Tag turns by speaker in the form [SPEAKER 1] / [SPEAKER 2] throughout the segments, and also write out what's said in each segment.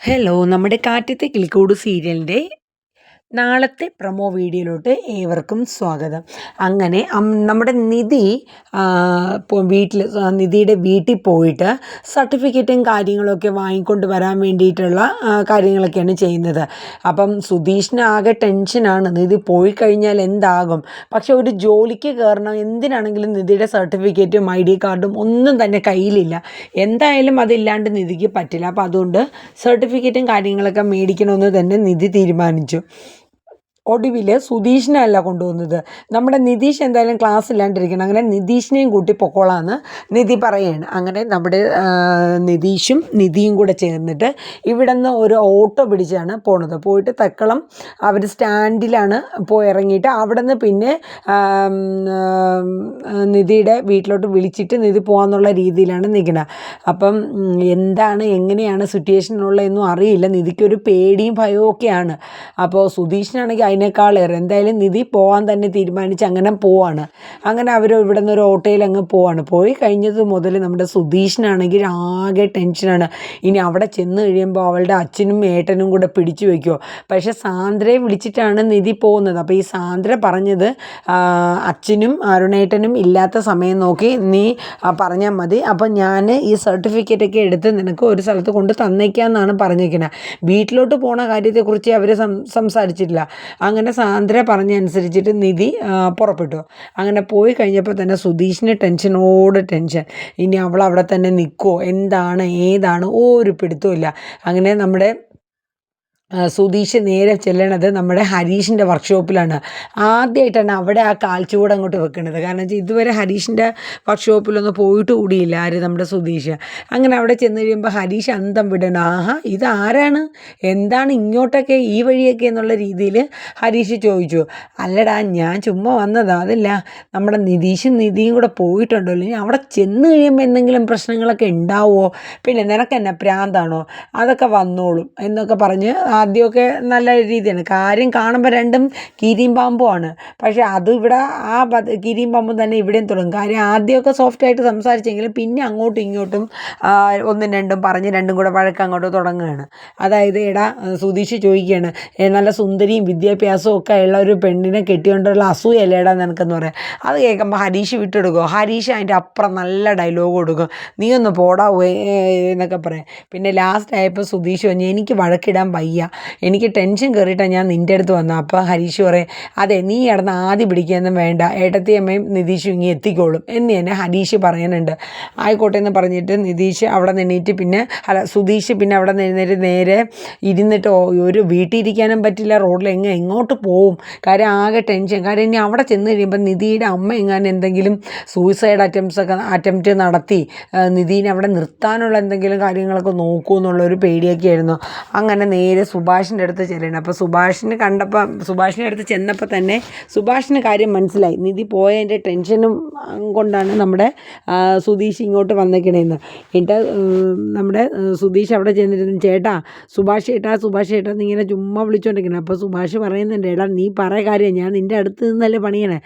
[SPEAKER 1] Hello, നമ്മുടെ കാറ്റത്തെ കിളിക്കൂട് സീരിയലിൻ്റെ നാളത്തെ പ്രൊമോ വീഡിയോയിലോട്ട് ഏവർക്കും സ്വാഗതം. അങ്ങനെ നമ്മുടെ നിധി നിധിയുടെ വീട്ടിൽ പോയിട്ട് സർട്ടിഫിക്കറ്റും കാര്യങ്ങളൊക്കെ വാങ്ങിക്കൊണ്ട് വരാൻ വേണ്ടിയിട്ടുള്ള കാര്യങ്ങളൊക്കെയാണ് ചെയ്യുന്നത്. അപ്പം സുധീഷിന് ആകെ ടെൻഷനാണ്, നിധി പോയി കഴിഞ്ഞാൽ എന്താകും. പക്ഷെ ഒരു ജോലിക്ക് കയറണം, എന്തിനാണെങ്കിലും നിധിയുടെ സർട്ടിഫിക്കറ്റും ID കാർഡും ഒന്നും തന്നെ കയ്യിലില്ല. എന്തായാലും അതില്ലാണ്ട് നിധിക്ക് പറ്റില്ല. അപ്പോൾ അതുകൊണ്ട് സർട്ടിഫിക്കറ്റും കാര്യങ്ങളൊക്കെ മേടിക്കണമെന്ന് തന്നെ നിധി തീരുമാനിച്ചു. ഒടുവിൽ സുധീഷിനല്ല കൊണ്ടുപോകുന്നത്, നമ്മുടെ നിതീഷ് എന്തായാലും ക്ലാസ് ഇല്ലാണ്ടിരിക്കണം, അങ്ങനെ നിതീഷിനെയും കൂട്ടി പൊക്കോളാന്ന് നിധി പറയുകയാണ്. അങ്ങനെ നമ്മുടെ നിതീഷും നിധിയും കൂടെ ചേർന്നിട്ട് ഇവിടെ നിന്ന് ഒരു ഓട്ടോ പിടിച്ചാണ് പോണത്. പോയിട്ട് തക്കളം അവർ സ്റ്റാൻഡിലാണ് പോയി ഇറങ്ങിയിട്ട് അവിടെ നിന്ന് പിന്നെ നിധിയുടെ വീട്ടിലോട്ട് വിളിച്ചിട്ട് നിധി പോകാമെന്നുള്ള രീതിയിലാണ് നിൽക്കുന്നത്. അപ്പം എന്താണ് എങ്ങനെയാണ് സിറ്റുവേഷനുള്ളതെന്നും അറിയില്ല. നിധിക്കൊരു പേടിയും ഭയവും ഒക്കെയാണ്. അപ്പോൾ സുധീഷിനാണെങ്കിൽ അതിനേക്കാളേറെ എന്തായാലും നിധി പോകാൻ തന്നെ തീരുമാനിച്ച് അങ്ങനെ പോവാണ്. അങ്ങനെ അവർ ഇവിടെ നിന്ന് ഒരു ഓട്ടോയിൽ അങ്ങ് പോവാണ്. പോയി കഴിഞ്ഞത് മുതൽ നമ്മുടെ സുധീഷിനാണെങ്കിൽ ആകെ ടെൻഷനാണ്. ഇനി അവിടെ ചെന്ന് കഴിയുമ്പോൾ അവളുടെ അച്ഛനും ഏട്ടനും കൂടെ പിടിച്ചു വയ്ക്കുമോ. പക്ഷേ സാന്ദ്രയെ വിളിച്ചിട്ടാണ് നിധി പോകുന്നത്. അപ്പോൾ ഈ സാന്ദ്ര പറഞ്ഞത് അച്ഛനും അരുണേട്ടനും ഇല്ലാത്ത സമയം നോക്കി നീ പറഞ്ഞാൽ മതി, അപ്പം ഞാൻ ഈ സർട്ടിഫിക്കറ്റൊക്കെ എടുത്ത് നിനക്ക് ഒരു സ്ഥലത്ത് കൊണ്ട് തന്നേക്കാമെന്നാണ് പറഞ്ഞിരിക്കുന്നത്. വീട്ടിലോട്ട് പോണ കാര്യത്തെക്കുറിച്ച് അവർ സംസാരിച്ചിട്ടില്ല. അങ്ങനെ സാന്ദ്ര പറഞ്ഞനുസരിച്ചിട്ട് നിധി പുറപ്പെട്ടു. അങ്ങനെ പോയി കഴിഞ്ഞപ്പോൾ തന്നെ സുധീഷിന് ടെൻഷനോട് ടെൻഷൻ. ഇനി അവൾ അവിടെ തന്നെ നിൽക്കുമോ, എന്താണ് ഏതാണ് ഒരു പിടുത്തമില്ല. അങ്ങനെ നമ്മുടെ സുധീഷ് നേരെ ചെല്ലണത് നമ്മുടെ ഹരീഷിൻ്റെ വർക്ക്ഷോപ്പിലാണ്. ആദ്യമായിട്ടാണ് അവിടെ ആ കാൽച്ചുവട് അങ്ങോട്ട് വെക്കുന്നത്. കാരണം വെച്ചാൽ ഇതുവരെ ഹരീഷിൻ്റെ വർക്ക്ഷോപ്പിലൊന്നും പോയിട്ട് കൂടിയില്ല നമ്മുടെ സുധീഷ്. അങ്ങനെ അവിടെ ചെന്ന് കഴിയുമ്പോൾ ഹരീഷ് അന്തം വിടണം. ആഹാ, ഇതാരാണ്, എന്താണ് ഇങ്ങോട്ടൊക്കെ ഈ വഴിയൊക്കെ എന്നുള്ള രീതിയിൽ ഹരീഷ് ചോദിച്ചു. അല്ലടാ, ഞാൻ ചുമ്മാ വന്നതാ, അതല്ല നമ്മുടെ നിധിയും കൂടെ പോയിട്ടുണ്ടല്ലോ, ഇനി അവിടെ ചെന്ന് കഴിയുമ്പോൾ എന്തെങ്കിലും പ്രശ്നങ്ങളൊക്കെ ഉണ്ടാവുമോ, പിന്നെ നിനക്കെന്നെ പ്രാന്താണോ, അതൊക്കെ വന്നോളും എന്നൊക്കെ പറഞ്ഞ് ആദ്യമൊക്കെ നല്ല രീതിയാണ്. കാര്യം കാണുമ്പോൾ രണ്ടും കീരിയും പാമ്പുമാണ്. പക്ഷേ അത് ഇവിടെ കീരിയും പാമ്പും തന്നെ ഇവിടെയും തുടങ്ങും. കാര്യം ആദ്യമൊക്കെ സോഫ്റ്റായിട്ട് സംസാരിച്ചെങ്കിലും പിന്നെ അങ്ങോട്ടും ഇങ്ങോട്ടും ഒന്നും രണ്ടും പറഞ്ഞ് രണ്ടും കൂടെ വഴക്ക് അങ്ങോട്ട് തുടങ്ങുകയാണ്. അതായത് എടാ, സുധീഷ് ചോദിക്കുകയാണ്, നല്ല സുന്ദരിയും വിദ്യാഭ്യാസവും ഒക്കെ ഉള്ള ഒരു പെണ്ണിനെ കെട്ടിക്കൊണ്ടുള്ള അസൂയല്ലേടാ നിനക്കെന്ന് പറയാം. അത് കേൾക്കുമ്പോൾ ഹരീഷ് വിട്ടെടുക്കും. ഹരീഷ് അതിൻ്റെ അപ്പുറം നല്ല ഡയലോഗ് കൊടുക്കും, നീ ഒന്ന് പോടാ എന്നൊക്കെ പറയാം. പിന്നെ ലാസ്റ്റ് ആയപ്പോൾ സുധീഷ് പറഞ്ഞു, എനിക്ക് വഴക്കിടാൻ വയ്യ, എനിക്ക് ടെൻഷൻ കയറിയിട്ടാണ് ഞാൻ നിൻ്റെ അടുത്ത് വന്നത്. അപ്പോൾ ഹരീഷ് പറയും, അതെ നീ കിടന്ന് ആദ്യം പിടിക്കുകയൊന്നും വേണ്ട, ഏട്ടത്തിയമ്മയും നിതീഷും ഇങ്ങനെ എത്തിക്കോളും എന്ന് തന്നെ ഹരീഷ് പറയുന്നുണ്ട്. ആയിക്കോട്ടെ എന്ന് പറഞ്ഞിട്ട് നിതീഷ് അവിടെ നിന്നിട്ട് സുധീഷ് പിന്നെ അവിടെ നിന്നിട്ട് നേരെ ഇരുന്നിട്ട് ഒരു വീട്ടിൽ ഇരിക്കാനും പറ്റില്ല, റോഡിൽ എങ്ങോട്ട് പോവും. കാര്യം ആകെ ടെൻഷൻ. കാര്യം ഇനി അവിടെ ചെന്ന് കഴിയുമ്പോൾ നിധിയുടെ അമ്മ എങ്ങാനും എന്തെങ്കിലും സൂയിസൈഡ് അറ്റംപ്റ്റ് നടത്തി നിധീനെ അവിടെ നിർത്താനുള്ള എന്തെങ്കിലും കാര്യങ്ങളൊക്കെ നോക്കൂ എന്നുള്ളൊരു പേടിയൊക്കെ ആയിരുന്നു. അങ്ങനെ നേരെ സുഭാഷിൻ്റെ അടുത്ത് ചെല്ലണം. അപ്പോൾ സുഭാഷിൻ്റെ അടുത്ത് ചെന്നപ്പോൾ തന്നെ സുഭാഷിന് കാര്യം മനസ്സിലായി. നിധി പോയതിൻ്റെ ടെൻഷനും കൊണ്ടാണ് നമ്മുടെ സുധീഷ് ഇങ്ങോട്ട് വന്നേക്കണേന്ന്. എന്നിട്ട് നമ്മുടെ സുധീഷ് അവിടെ ചെന്നിരുന്നു, ചേട്ടാ സുഭാഷ് ചേട്ടാ എന്നിങ്ങനെ ചുമ്മാ വിളിച്ചുകൊണ്ടിരിക്കണം. അപ്പോൾ സുഭാഷ് പറയുന്നുണ്ട്, എടാ നീ പറയ കാര്യം, ഞാൻ നിൻ്റെ അടുത്ത് നിന്നല്ലേ പണിയണേ.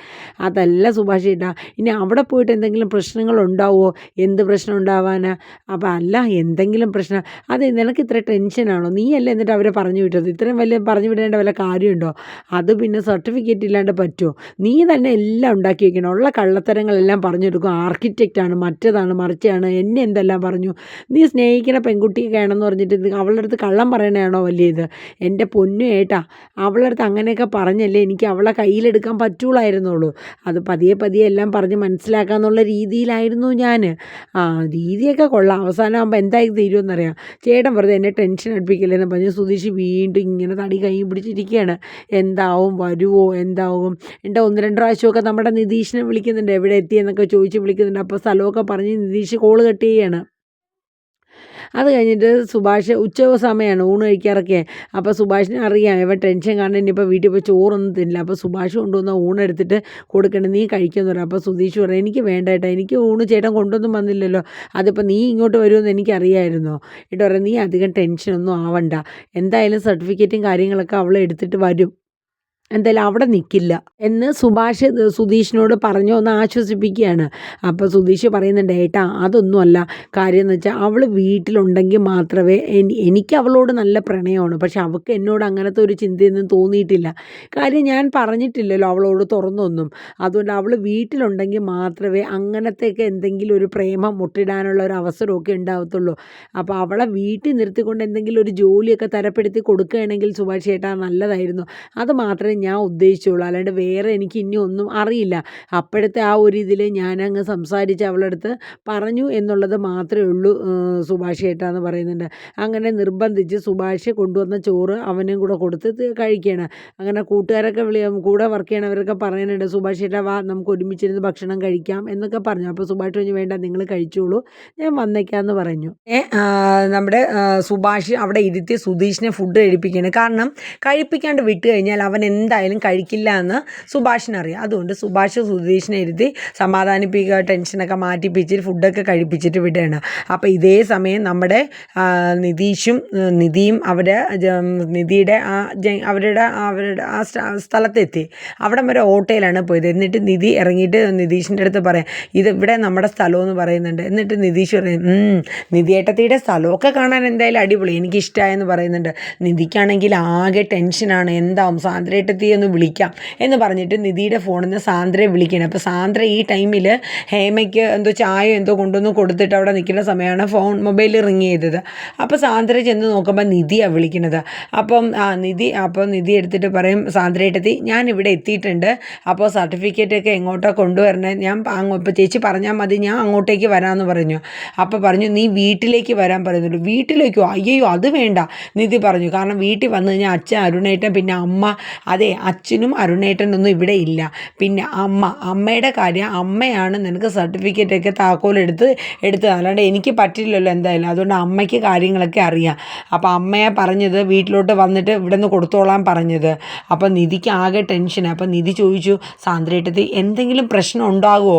[SPEAKER 1] അതല്ല സുഭാഷ് ചേട്ടാ, ഇനി അവിടെ പോയിട്ട് എന്തെങ്കിലും പ്രശ്നങ്ങളുണ്ടാവുമോ, എന്ത് പ്രശ്നം ഉണ്ടാവാനാ. അപ്പോൾ അല്ല, എന്തെങ്കിലും പ്രശ്നം, അതെ നിനക്ക് ഇത്ര ടെൻഷനാണോ, നീയല്ലേ എന്നിട്ട് അവരെ പറഞ്ഞു വിട്ടത്, ഇത്രയും വലിയ പറഞ്ഞു വിടേണ്ട വല്ല കാര്യമുണ്ടോ, അത് പിന്നെ സർട്ടിഫിക്കറ്റ് ഇല്ലാണ്ട് പറ്റുമോ, നീ തന്നെ എല്ലാം ഉണ്ടാക്കി വയ്ക്കണം, ഉള്ള കള്ളത്തരങ്ങളെല്ലാം പറഞ്ഞെടുക്കും, ആർക്കിടെക്റ്റാണ്, മറ്റേതാണ് മറിച്ചാണ്, എന്നെ എന്തെല്ലാം പറഞ്ഞു, നീ സ്നേഹിക്കുന്ന പെൺകുട്ടിയൊക്കെ ആണെന്ന് പറഞ്ഞിട്ട് അവളുടെ അടുത്ത് കള്ളം പറയണതാണോ വലിയ ഇത്. എൻ്റെ പൊന്നു ഏട്ടാ, അവളുടെ അടുത്ത് അങ്ങനെയൊക്കെ പറഞ്ഞല്ലേ എനിക്ക് അവളെ കയ്യിലെടുക്കാൻ പറ്റുള്ളായിരുന്നുള്ളൂ. അത് പതിയെ എല്ലാം പറഞ്ഞ് മനസ്സിലാക്കാന്നുള്ള രീതിയിലായിരുന്നു ഞാൻ. രീതിയൊക്കെ കൊള്ളാം, അവസാനമാകുമ്പോൾ എന്തായി തീരുമെന്നറിയാം. ചേട്ടൻ വെറുതെ എന്നെ ടെൻഷൻ അടുപ്പിക്കില്ലെന്ന് പറഞ്ഞ് സുധീഷ് വീണ്ടും ഇങ്ങനെ തടി കൈ പിടിച്ചിരിക്കുകയാണ്. എന്താവും, വരുമോ, എന്താവും. എൻ്റെ 1-2 പ്രാവശ്യമൊക്കെ നമ്മുടെ നിതീഷിനെ വിളിക്കുന്നുണ്ട്, എവിടെ എത്തിയെന്നൊക്കെ ചോദിച്ച് വിളിക്കുന്നുണ്ട്. അപ്പോൾ സ്ഥലമൊക്കെ പറഞ്ഞ് നിതീഷ് കോള് കട്ട് ചെയ്യുകയാണ്. അത് കഴിഞ്ഞിട്ട് സുഭാഷ് ഉച്ച സമയമാണ്, ഊണ് കഴിക്കാറൊക്കെ. അപ്പോൾ സുഭാഷിന് അറിയാം ഇവൻ ടെൻഷൻ കാരണം ഇനിയിപ്പോൾ വീട്ടിൽ പോയി ചോറൊന്നും തിന്നില്ല. അപ്പോൾ സുഭാഷ് കൊണ്ടുവന്ന ഊണെടുത്തിട്ട് കൊടുക്കണം, നീ കഴിക്കുമെന്ന് പറയാം. അപ്പോൾ സുധീഷ് പറയും, എനിക്ക് വേണ്ട ഏട്ടാ, എനിക്ക് ഊണ് ചേട്ടൻ കൊണ്ടൊന്നും വന്നില്ലല്ലോ, അതിപ്പോൾ നീ ഇങ്ങോട്ട് വരുമെന്ന് എനിക്കറിയാമായിരുന്നോ. എന്നിട്ട് പറയാം, നീ അധികം ടെൻഷനൊന്നും ആവണ്ട, എന്തായാലും സർട്ടിഫിക്കറ്റും കാര്യങ്ങളൊക്കെ അവൾ എടുത്തിട്ട് വരും, എന്തായാലും അവിടെ നിൽക്കില്ല എന്ന് സുധീഷിനോട് പറഞ്ഞു ഒന്ന് ആശ്വസിപ്പിക്കുകയാണ്. അപ്പോൾ സുധീഷ് പറയുന്നുണ്ട്, ഏട്ടാ അതൊന്നുമല്ല, കാര്യം എന്ന് വെച്ചാൽ അവൾ വീട്ടിലുണ്ടെങ്കിൽ മാത്രമേ എനിക്ക് അവളോട് നല്ല പ്രണയമാണ്, പക്ഷെ അവൾക്ക് എന്നോട് അങ്ങനത്തെ ഒരു ചിന്തയൊന്നും തോന്നിയിട്ടില്ല. കാര്യം ഞാൻ പറഞ്ഞിട്ടില്ലല്ലോ അവളോട് തുറന്നൊന്നും. അതുകൊണ്ട് അവൾ വീട്ടിലുണ്ടെങ്കിൽ മാത്രമേ അങ്ങനത്തെയൊക്കെ എന്തെങ്കിലും ഒരു പ്രേമം മുട്ടിടാനുള്ള ഒരു അവസരമൊക്കെ ഉണ്ടാവത്തുള്ളൂ. അപ്പോൾ അവളെ വീട്ടിൽ നിർത്തിക്കൊണ്ട് എന്തെങ്കിലും ഒരു ജോലിയൊക്കെ തരപ്പെടുത്തി കൊടുക്കുകയാണെങ്കിൽ സുഭാഷ് ചേട്ടാ നല്ലതായിരുന്നു. അത് മാത്രമേ ഞാൻ ഉദ്ദേശിച്ചുള്ളൂ, അല്ലാണ്ട് വേറെ എനിക്ക് ഇനി ഒന്നും അറിയില്ല. അപ്പോഴത്തെ ആ ഒരു ഇതിൽ ഞാനങ്ങ് സംസാരിച്ച് അവളടുത്ത് പറഞ്ഞു എന്നുള്ളത് മാത്രമേ ഉള്ളൂ സുഭാഷ് ചേട്ടാന്ന് പറയുന്നുണ്ട്. അങ്ങനെ നിർബന്ധിച്ച് സുഭാഷ് കൊണ്ടുവന്ന ചോറ് അവനും കൂടെ കൊടുത്ത് കഴിക്കുകയാണ്. അങ്ങനെ കൂട്ടുകാരൊക്കെ കൂടെ വർക്ക് ചെയ്യണവരൊക്കെ പറയുന്നുണ്ട്, സുഭാഷ് ചേട്ടാ വാ നമുക്ക് ഒരുമിച്ചിരുന്ന് ഭക്ഷണം കഴിക്കാം എന്നൊക്കെ പറഞ്ഞു. അപ്പോൾ സുഭാഷ് പറഞ്ഞു, വേണ്ട നിങ്ങൾ കഴിച്ചോളൂ, ഞാൻ വന്നേക്കാമെന്ന് പറഞ്ഞു. നമ്മുടെ സുഭാഷ് അവിടെ ഇരുത്തി സുധീഷിനെ ഫുഡ് കഴിപ്പിക്കുകയാണ്. കാരണം കഴിപ്പിക്കാണ്ട് വിട്ട് കഴിഞ്ഞാൽ അവൻ എന്തായാലും കഴിക്കില്ല എന്ന് സുഭാഷിനറിയാം. അതുകൊണ്ട് സുഭാഷ് സുധീഷിനെ ഇരുത്തി സമാധാനിപ്പിക്കുക, ടെൻഷനൊക്കെ മാറ്റിപ്പിച്ചിട്ട് ഫുഡൊക്കെ കഴിപ്പിച്ചിട്ട് വിടുകയാണ്. അപ്പോൾ ഇതേ സമയം നമ്മുടെ നിധിയും നിധിയുടെ അവരുടെ ആ സ്ഥലത്തെത്തി. അവിടം വരെ ഓട്ടോയിലാണ് പോയത്. എന്നിട്ട് നിധി ഇറങ്ങിയിട്ട് നിധീഷിൻ്റെ അടുത്ത് പറയാം, ഇവിടെ നമ്മുടെ സ്ഥലമെന്ന് പറയുന്നുണ്ട്. എന്നിട്ട് നിധീഷ് പറയും, നിധിയേട്ടത്തിയുടെ സ്ഥലമൊക്കെ കാണാൻ എന്തായാലും അടിപൊളി, എനിക്കിഷ്ടമായെന്ന് പറയുന്നുണ്ട്. നിധിക്കാണെങ്കിൽ ആകെ ടെൻഷനാണ്, എന്താവും സാന്ദ്രയേട്ടത്തി ഒന്ന് വിളിക്കാം എന്ന് പറഞ്ഞിട്ട് നിധിയുടെ ഫോണിൽ നിന്ന് സാന്ദ്രയെ വിളിക്കണം. അപ്പോൾ സാന്ദ്ര ഈ ടൈമിൽ ഹേമയ്ക്ക് എന്തോ ചായ എന്തോ കൊണ്ടുവന്ന് കൊടുത്തിട്ട് അവിടെ നിൽക്കുന്ന സമയമാണ് മൊബൈൽ റിങ് ചെയ്തത്. അപ്പോൾ സാന്ദ്ര ചെന്ന് നോക്കുമ്പോൾ നിധിയാണ് വിളിക്കുന്നത്. അപ്പം നിധി എടുത്തിട്ട് പറയും, സാന്ദ്രയേട്ടത്തി ഞാനിവിടെ എത്തിയിട്ടുണ്ട്, അപ്പോൾ സർട്ടിഫിക്കറ്റൊക്കെ എങ്ങോട്ടോ കൊണ്ടുവരണേ, ഞാൻ ഇപ്പോൾ ചേച്ചി പറഞ്ഞാൽ മതി, ഞാൻ അങ്ങോട്ടേക്ക് വരാമെന്ന് പറഞ്ഞു. അപ്പോൾ പറഞ്ഞു, നീ വീട്ടിലേക്ക് വരാൻ പറയുന്നുള്ളൂ. വീട്ടിലേക്കോ? അയ്യോ അത് വേണ്ട നിധി പറഞ്ഞു. കാരണം വീട്ടിൽ വന്നു കഴിഞ്ഞാൽ അച്ഛൻ അരുണേട്ടൻ പിന്നെ അമ്മ, അതെ അച്ഛനും അരുണേട്ടനൊന്നും ഇവിടെ ഇല്ല, പിന്നെ അമ്മയുടെ കാര്യം, അമ്മയാണ് നിനക്ക് സർട്ടിഫിക്കറ്റൊക്കെ താക്കോലെടുത്ത് അല്ലാണ്ട് എനിക്ക് പറ്റില്ലല്ലോ എന്തായാലും. അതുകൊണ്ട് അമ്മയ്ക്ക് കാര്യങ്ങളൊക്കെ അറിയാം. അപ്പോൾ അമ്മയെ പറഞ്ഞത് വീട്ടിലോട്ട് വന്നിട്ട് ഇവിടെ നിന്ന് കൊടുത്തോളാൻ പറഞ്ഞത്. അപ്പോൾ നിധിക്ക് ആകെ ടെൻഷനാണ്. അപ്പോൾ നിധി ചോദിച്ചു, സാന്ദ്രയേട്ടത്തി എന്തെങ്കിലും പ്രശ്നം ഉണ്ടാകുമോ?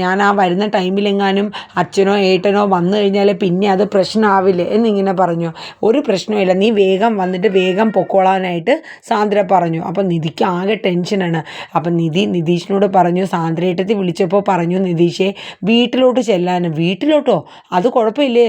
[SPEAKER 1] ഞാൻ ആ വരുന്ന ടൈമിലെങ്ങാനും അച്ഛനോ ഏട്ടനോ വന്നു കഴിഞ്ഞാൽ പിന്നെ അത് പ്രശ്നമാവില്ലേ എന്നിങ്ങനെ പറഞ്ഞു. ഒരു പ്രശ്നമില്ല, നീ വേഗം വന്നിട്ട് വേഗം പൊക്കോളാനായിട്ട് സാന്ദ്ര പറഞ്ഞു. അപ്പം നിധിക്ക് ആകെ ടെൻഷനാണ്. അപ്പം നിധീഷിനോട് പറഞ്ഞു, സാന്ദ്രയേട്ടത്തി വിളിച്ചപ്പോൾ പറഞ്ഞു നിധീഷേ വീട്ടിലോട്ട് ചെല്ലാനും. വീട്ടിലോട്ടോ? അത് കുഴപ്പമില്ലേ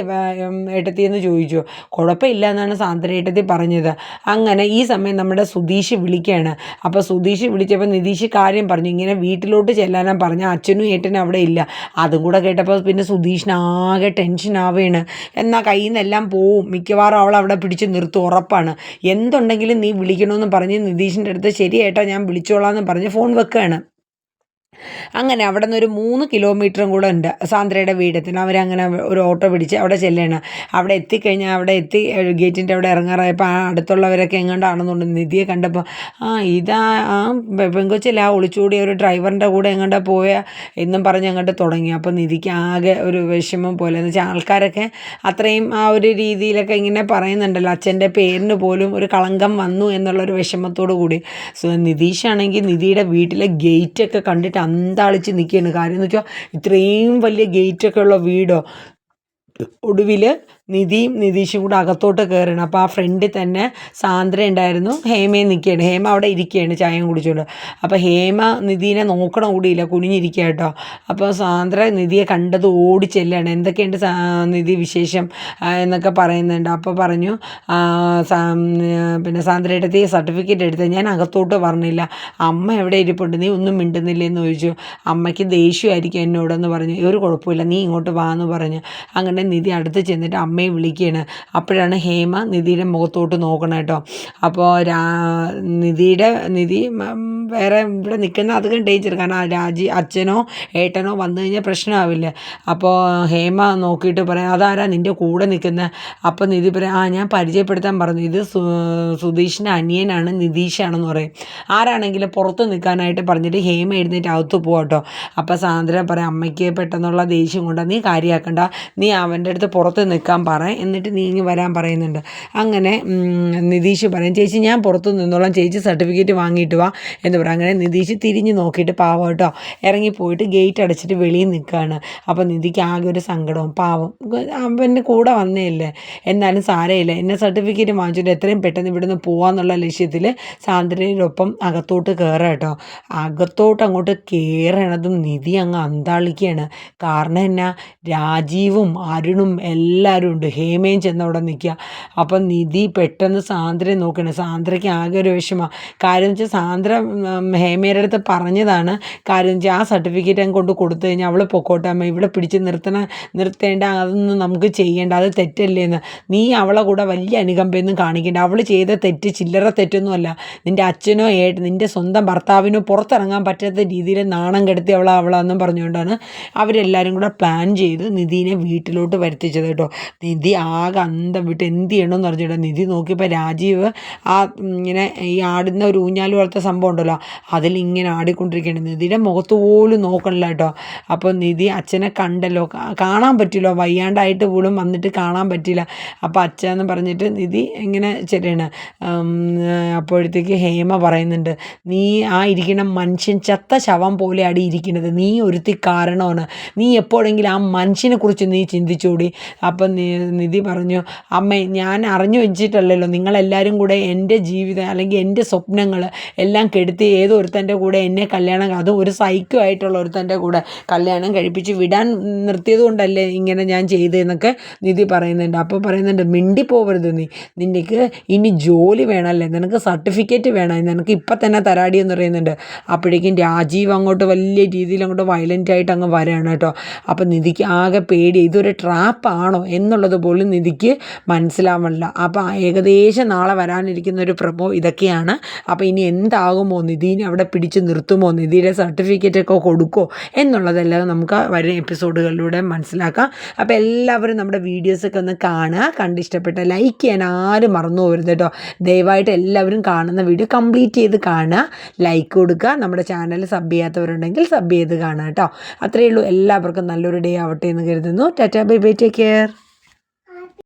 [SPEAKER 1] ഏട്ടത്തി എന്ന് ചോദിച്ചു. കുഴപ്പമില്ല എന്നാണ് സാന്ദ്രയേട്ടത്തി പറഞ്ഞത്. അങ്ങനെ ഈ സമയം നമ്മുടെ സുധീഷ് വിളിക്കുകയാണ്. അപ്പോൾ സുധീഷ് വിളിച്ചപ്പോൾ നിധീഷ് കാര്യം പറഞ്ഞു, ഇങ്ങനെ വീട്ടിലോട്ട് ചെല്ലാനാണ് പറഞ്ഞ, അച്ഛനും ഏട്ടനും അവിടെ ഇല്ല. അതും കൂടെ കേട്ടപ്പോൾ പിന്നെ സുധീഷിന് ആകെ ടെൻഷനാവുകയാണ്. എന്നാൽ കയ്യിൽ നിന്നെല്ലാം പോവും, മിക്കവാറും അവൾ അവിടെ പിടിച്ച് നിർത്തും, ഉറപ്പാണ്. എന്തുണ്ടെങ്കിലും നീ വിളിക്കണമെന്ന് പറഞ്ഞ് നിധീഷിൻ്റെ അടുത്ത് ശരി ഏട്ടാ ഞാൻ വിളിച്ചോളാം എന്ന് പറഞ്ഞ് ഫോൺ വെക്കുകയാണ്. അങ്ങനെ അവിടെ നിന്ന് ഒരു 3 കിലോമീറ്ററും കൂടെ ഉണ്ട് സാന്ദ്രയുടെ വീടെത്തിന്. അവരങ്ങനെ ഒരു ഓട്ടോ പിടിച്ച് അവിടെ ചെല്ലുകയാണ്. അവിടെ എത്തിക്കഴിഞ്ഞാൽ ഗേറ്റിൻ്റെ അവിടെ ഇറങ്ങാറായപ്പോൾ ആ അടുത്തുള്ളവരൊക്കെ എങ്ങോട്ടാണെന്നുണ്ട് നിധിയെ കണ്ടപ്പോൾ, ഇതാ പെങ്കൊച്ചില്ല ആ ഒളിച്ചുകൂടി ഒരു ഡ്രൈവറിൻ്റെ കൂടെ എങ്ങോട്ടാ പോയ എന്നും പറഞ്ഞ് അങ്ങോട്ട് തുടങ്ങി. അപ്പോൾ നിധിക്ക് ആകെ ഒരു വിഷമം പോലെ, എന്ന് വെച്ചാൽ ആൾക്കാരൊക്കെ അത്രയും ആ ഒരു രീതിയിലൊക്കെ ഇങ്ങനെ പറയുന്നുണ്ടല്ലോ, അച്ഛൻ്റെ പേരിന് പോലും ഒരു കളങ്കം വന്നു എന്നുള്ളൊരു വിഷമത്തോടു കൂടി. നിധീഷാണെങ്കിൽ നിധിയുടെ വീട്ടിലെ ഗേറ്റൊക്കെ കണ്ടിട്ട് അന്താളിച്ച് നിൽക്കുകയാണ്. കാര്യം എന്ന് വെച്ചാൽ ഇത്രയും വലിയ ഗേറ്റൊക്കെ ഉള്ള വീടോ. ഒടുവിൽ നിധീഷും കൂടെ അകത്തോട്ട് കയറണം. അപ്പോൾ ആ ഫ്രണ്ടിൽ തന്നെ സാന്ദ്ര ഉണ്ടായിരുന്നു, ഹേമയും നിൽക്കുകയാണ്. ഹേമ അവിടെ ഇരിക്കുകയാണ് ചായയും കുടിച്ചുകൊണ്ട്. അപ്പോൾ ഹേമ നിധീനെ നോക്കണം കൂടിയില്ല, കുനിഞ്ഞിരിക്കുക കേട്ടോ. അപ്പോൾ സാന്ദ്ര നിധിയെ കണ്ടത് ഓടി ചെല്ലുകയാണ്. എന്തൊക്കെയുണ്ട് നിധി വിശേഷം എന്നൊക്കെ പറയുന്നുണ്ട്. അപ്പോൾ പറഞ്ഞു, പിന്നെ സാന്ദ്രയുടെ സർട്ടിഫിക്കറ്റ് എടുത്ത് ഞാൻ അകത്തോട്ട് പറഞ്ഞില്ല, അമ്മ എവിടെ ഇരിപ്പുണ്ട്, നീ ഒന്നും മിണ്ടുന്നില്ലെന്ന് ചോദിച്ചു. അമ്മയ്ക്ക് ദേഷ്യമായിരിക്കും എന്നോടെന്ന് പറഞ്ഞു. ഒരു കുഴപ്പമില്ല, നീ ഇങ്ങോട്ട് വാ എന്ന് പറഞ്ഞു. അങ്ങനെ നിധി അടുത്ത് ചെന്നിട്ട് അമ്മയെ വിളിക്കുകയാണ്. അപ്പോഴാണ് ഹേമ നിധിയുടെ മുഖത്തോട്ട് നോക്കണം കേട്ടോ. അപ്പോൾ നിധി വേറെ ഇവിടെ നിൽക്കുന്ന അധികം ഡേഞ്ചർ, കാരണം അച്ഛനോ ഏട്ടനോ വന്നു കഴിഞ്ഞാൽ പ്രശ്നമാവില്ലേ. അപ്പോൾ ഹേമ നോക്കിയിട്ട് പറയാം, അതാരാ നിൻ്റെ കൂടെ നിൽക്കുന്നത്? അപ്പോൾ നിധി പറയാം, ഞാൻ പരിചയപ്പെടുത്താൻ പറഞ്ഞു, ഇത് സുധീഷിൻ്റെ അനിയനാണ്, നിധീഷാണെന്ന് പറയും. ആരാണെങ്കിലും പുറത്ത് നിൽക്കാനായിട്ട് പറഞ്ഞിട്ട് ഹേമ എഴുന്നേറ്റ് അകത്ത് പോകാട്ടോ. അപ്പോൾ സാന്ദ്ര പറയാം, അമ്മയ്ക്ക് പെട്ടെന്നുള്ള ദേഷ്യം കൊണ്ട് നീ കാര്യമാക്കണ്ട, നീ അവൻ്റെ അടുത്ത് പുറത്ത് നിൽക്കാൻ പറ, എന്നിട്ട് നീ ഇങ്ങ് വരാൻ പറയുന്നുണ്ട്. അങ്ങനെ നിതീഷ് പറയും, ചേച്ചി ഞാൻ പുറത്തു നിന്നോളാം, ചേച്ചി സർട്ടിഫിക്കറ്റ് വാങ്ങിയിട്ട് വാ എന്ന് പറയും. അങ്ങനെ നിതീഷ് തിരിഞ്ഞ് നോക്കിയിട്ട് പാവം കേട്ടോ ഇറങ്ങിപ്പോയിട്ട് ഗേറ്റ് അടച്ചിട്ട് വെളിയിൽ നിൽക്കുകയാണ്. അപ്പോൾ നിധിക്ക് ആകെ ഒരു സങ്കടവും, പാവം അവൻ്റെ കൂടെ വന്നേയല്ലേ, എന്നാലും സാരമില്ല, എന്നെ സർട്ടിഫിക്കറ്റ് വാങ്ങിച്ചിട്ട് എത്രയും പെട്ടെന്ന് ഇവിടുന്ന് പോകാമെന്നുള്ള ലക്ഷ്യത്തിൽ സാന്ദ്രയിലൊപ്പം അകത്തോട്ട് കയറാം കേട്ടോ. അകത്തോട്ട് അങ്ങോട്ട് കയറണതും നിധി അങ്ങ് അന്താളിക്കുകയാണ്. കാരണം എന്നാ, രാജീവും അരുണും എല്ലാവരും ഉണ്ട്, ഹേമയും ചെന്നവിടെ നിൽക്കുക. അപ്പം നിധി പെട്ടെന്ന് സാന്ദ്രയെ നോക്കുകയാണ്. സാന്ദ്രയ്ക്ക് ആകെ ഒരു വിഷമമാണ്. കാര്യം എന്ന് വെച്ചാൽ സാന്ദ്ര ഹേമയുടെ അടുത്ത് പറഞ്ഞതാണ്, കാര്യം എന്ന് വെച്ചാൽ ആ സർട്ടിഫിക്കറ്റ് അങ്ങ് കൊണ്ട് കൊടുത്തു കഴിഞ്ഞാൽ അവൾ പൊക്കോട്ടെ അമ്മ, ഇവിടെ പിടിച്ച് നിർത്തേണ്ട, അതൊന്നും നമുക്ക് ചെയ്യേണ്ട, അത് തെറ്റല്ലേന്ന്. നീ അവളെ കൂടെ വലിയ അനുകമ്പയൊന്നും കാണിക്കേണ്ട, അവൾ ചെയ്ത തെറ്റ് ചില്ലറ തെറ്റൊന്നുമല്ല. നിൻ്റെ അച്ഛനോ നിൻ്റെ സ്വന്തം ഭർത്താവിനോ പുറത്തിറങ്ങാൻ പറ്റാത്ത രീതിയിൽ നാണം കെടുത്തി അവളെന്നും പറഞ്ഞുകൊണ്ടാണ് അവരെല്ലാവരും കൂടെ പ്ലാൻ ചെയ്ത് നിധീനെ വീട്ടിലോട്ട് വരുത്തിച്ചത് കേട്ടോ. നിധി ആകെ അന്തം വിട്ട് എന്ത് ചെയ്യണമെന്ന് പറഞ്ഞിട്ട് നിധി നോക്കിയപ്പോൾ രാജീവ് ഇങ്ങനെ ഈ ആടുന്ന ഒരു ഊഞ്ഞാൽ പോലത്തെ സംഭവം ഉണ്ടല്ലോ, അതിലിങ്ങനെ ആടിക്കൊണ്ടിരിക്കുകയാണ്. നിധിയുടെ മുഖത്ത് പോലും നോക്കണില്ല കേട്ടോ. അപ്പോൾ നിധി അച്ഛനെ കണ്ടല്ലോ, കാണാൻ പറ്റില്ലോ, വയ്യാണ്ടായിട്ട് പോലും വന്നിട്ട് കാണാൻ പറ്റില്ല. അപ്പോൾ അച്ഛന്ന് പറഞ്ഞിട്ട് നിധി ഇങ്ങനെ ചെല്ലാണ്. അപ്പോഴത്തേക്ക് ഹേമ പറയുന്നുണ്ട്, നീ ഇരിക്കുന്ന മനുഷ്യൻ ചത്ത ശവം പോലെ അടി ഇരിക്കുന്നത്, നീ ഒരുത്തി കാരണമാണ്, നീ എപ്പോഴെങ്കിലും ആ മനുഷ്യനെ കുറിച്ച് നീ ചിന്തിച്ചൂടി. അപ്പം നിധി പറഞ്ഞു, അമ്മേ ഞാൻ അറിഞ്ഞു വെച്ചിട്ടല്ലല്ലോ നിങ്ങളെല്ലാവരും കൂടെ എൻ്റെ ജീവിതം അല്ലെങ്കിൽ എൻ്റെ സ്വപ്നങ്ങൾ എല്ലാം കെടുത്തി ഏതോ ഒരുത്തൻ്റെ കൂടെ എന്നെ കല്യാണം, അതും ഒരു സൈക്കോ ആയിട്ടുള്ള ഒരുത്തൻ്റെ കൂടെ കല്യാണം കഴിപ്പിച്ച് വിടാൻ നിർത്തിയത് കൊണ്ടല്ലേ ഇങ്ങനെ ഞാൻ ചെയ്തതെന്നൊക്കെ നിധി പറയുന്നുണ്ട്. അപ്പോൾ പറയുന്നുണ്ട്, മിണ്ടിപ്പോവരുത്, നിനക്ക് ഇനി ജോലി വേണമല്ലേ, നിനക്ക് സർട്ടിഫിക്കറ്റ് വേണം, നിനക്ക് ഇപ്പം തന്നെ തരാടി എന്ന് പറയുന്നുണ്ട്. അപ്പോഴേക്കും രാജീവ് അങ്ങോട്ട് വലിയ രീതിയിൽ അങ്ങോട്ട് വയലൻ്റ് ആയിട്ട് അങ്ങ് വരികയാണ് കേട്ടോ. അപ്പോൾ നിധിക്ക് ആകെ പേടി, ഇതൊരു ട്രാപ്പാണോ എന്നുള്ളത് പോലും നിധിക്ക് മനസ്സിലാവില്ല. അപ്പോൾ ഏകദേശം നാളെ വരാനിരിക്കുന്ന ഒരു പ്രമോ ഇതൊക്കെയാണ്. അപ്പോൾ ഇനി എന്താകുമോ, നിധീനെ അവിടെ പിടിച്ച് നിർത്തുമോ, നിധിയുടെ സർട്ടിഫിക്കറ്റൊക്കെ കൊടുക്കുമോ എന്നുള്ളതെല്ലാം നമുക്ക് വരും എപ്പിസോഡുകളിലൂടെ മനസ്സിലാക്കാം. അപ്പോൾ എല്ലാവരും നമ്മുടെ വീഡിയോസൊക്കെ ഒന്ന് കാണുക, കണ്ടിഷ്ടപ്പെട്ട ലൈക്ക് ചെയ്യാൻ ആരും മറന്നു പോകരുത് കേട്ടോ. ദയവായിട്ട് എല്ലാവരും കാണുന്ന വീഡിയോ കംപ്ലീറ്റ് ചെയ്ത് കാണുക, ലൈക്ക് കൊടുക്കുക, നമ്മുടെ ചാനൽ സബ് ചെയ്യാത്തവരുണ്ടെങ്കിൽ സബ് ചെയ്ത് കാണുക കേട്ടോ. അത്രയേ ഉള്ളൂ. എല്ലാവർക്കും നല്ലൊരു ഡേ ആവട്ടെ എന്ന് കരുതുന്നു. Tata, bye bye, take care.